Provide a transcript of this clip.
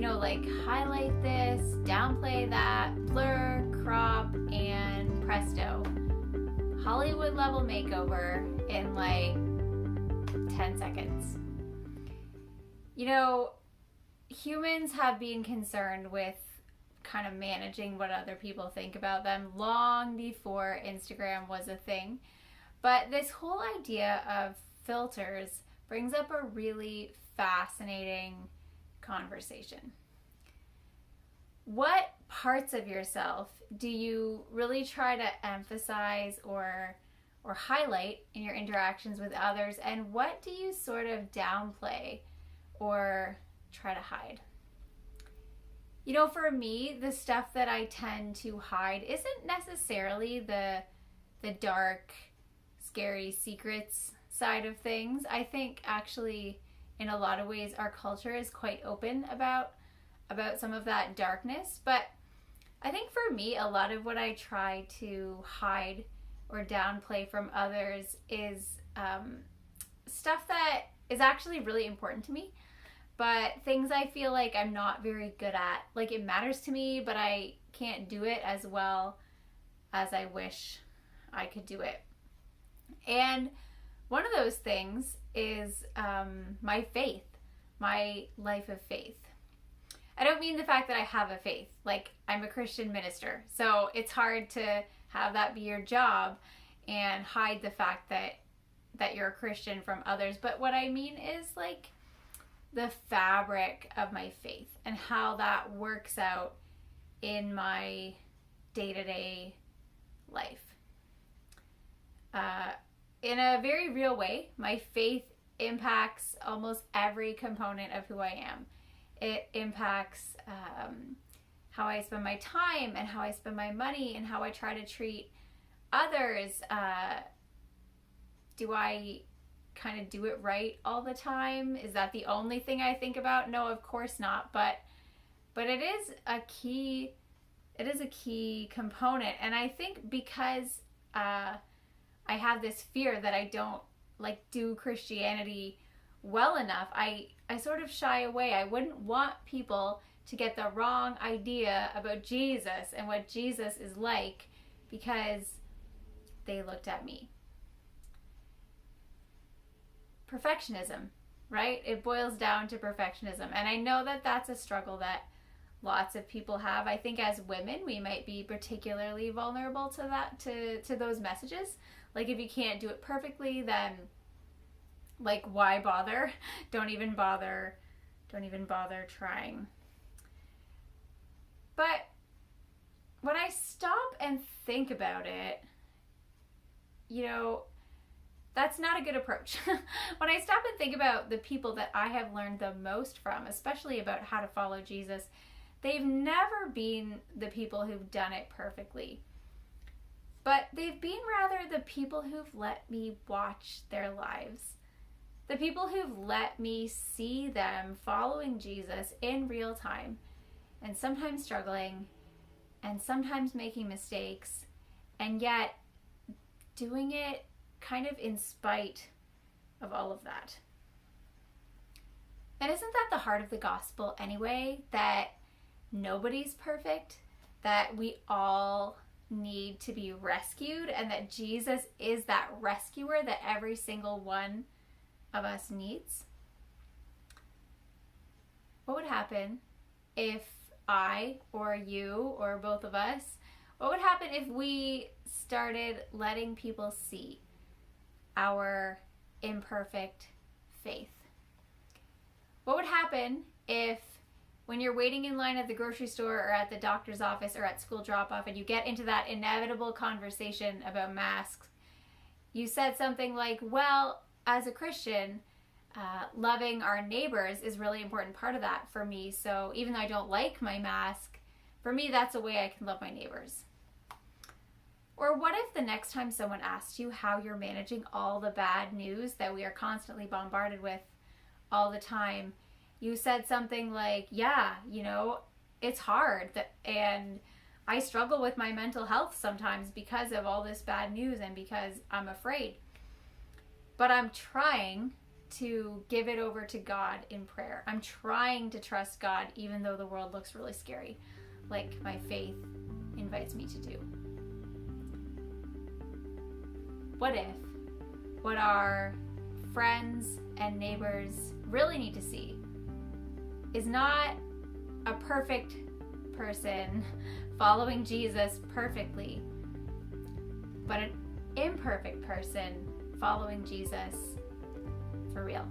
like highlight this, downplay that, blur, crop, and presto. Hollywood level makeover in like 10 seconds. Humans have been concerned with kind of managing what other people think about them long before Instagram was a thing. But this whole idea of filters brings up a really fascinating conversation. What parts of yourself do you really try to emphasize or highlight in your interactions with others, and what do you sort of downplay or try to hide? For me, the stuff that I tend to hide isn't necessarily the dark, scary secrets side of things. I think actually in a lot of ways our culture is quite open about some of that darkness, but I think for me a lot of what I try to hide or downplay from others is stuff that is actually really important to me, but things I feel like I'm not very good at. Like, it matters to me, but I can't do it as well as I wish I could do it. And one of those things is my faith, my life of faith. I don't mean the fact that I have a faith. Like, I'm a Christian minister, so it's hard to have that be your job and hide the fact that you're a Christian from others. But what I mean is like the fabric of my faith and how that works out in my day-to-day life. In a very real way, my faith impacts almost every component of who I am. It impacts how I spend my time and how I spend my money and how I try to treat others. Do I kind of do it right all the time? Is that the only thing I think about? No, of course not. But it is a key component. And I think because I have this fear that I don't do Christianity well enough, I sort of shy away. I wouldn't want people to get the wrong idea about Jesus and what Jesus is like because they looked at me. Perfectionism, right? It boils down to perfectionism. And I know that that's a struggle that lots of people have. I think as women, we might be particularly vulnerable to that, to those messages. Like, if you can't do it perfectly, then why bother? Don't even bother trying. But when I stop and think about it, that's not a good approach. When I stop and think about the people that I have learned the most from, especially about how to follow Jesus, they've never been the people who've done it perfectly. But they've been rather the people who've let me watch their lives. The people who've let me see them following Jesus in real time, and sometimes struggling, and sometimes making mistakes, and yet doing it kind of in spite of all of that. And isn't that the heart of the gospel anyway? That nobody's perfect, that we all need to be rescued, and that Jesus is that rescuer that every single one of us needs? What would happen if I or you or both of us, what would happen if we started letting people see our imperfect faith? What would happen if, when you're waiting in line at the grocery store or at the doctor's office or at school drop-off, and you get into that inevitable conversation about masks, you said something like, well, as a Christian, loving our neighbors is a really important part of that for me. So even though I don't like my mask, for me, that's a way I can love my neighbors. Or what if the next time someone asked you how you're managing all the bad news that we are constantly bombarded with all the time, you said something like, yeah, it's hard, and I struggle with my mental health sometimes because of all this bad news and because I'm afraid. But I'm trying to give it over to God in prayer. I'm trying to trust God even though the world looks really scary, like my faith invites me to do. What if what our friends and neighbors really need to see is not a perfect person following Jesus perfectly, but an imperfect person following Jesus for real?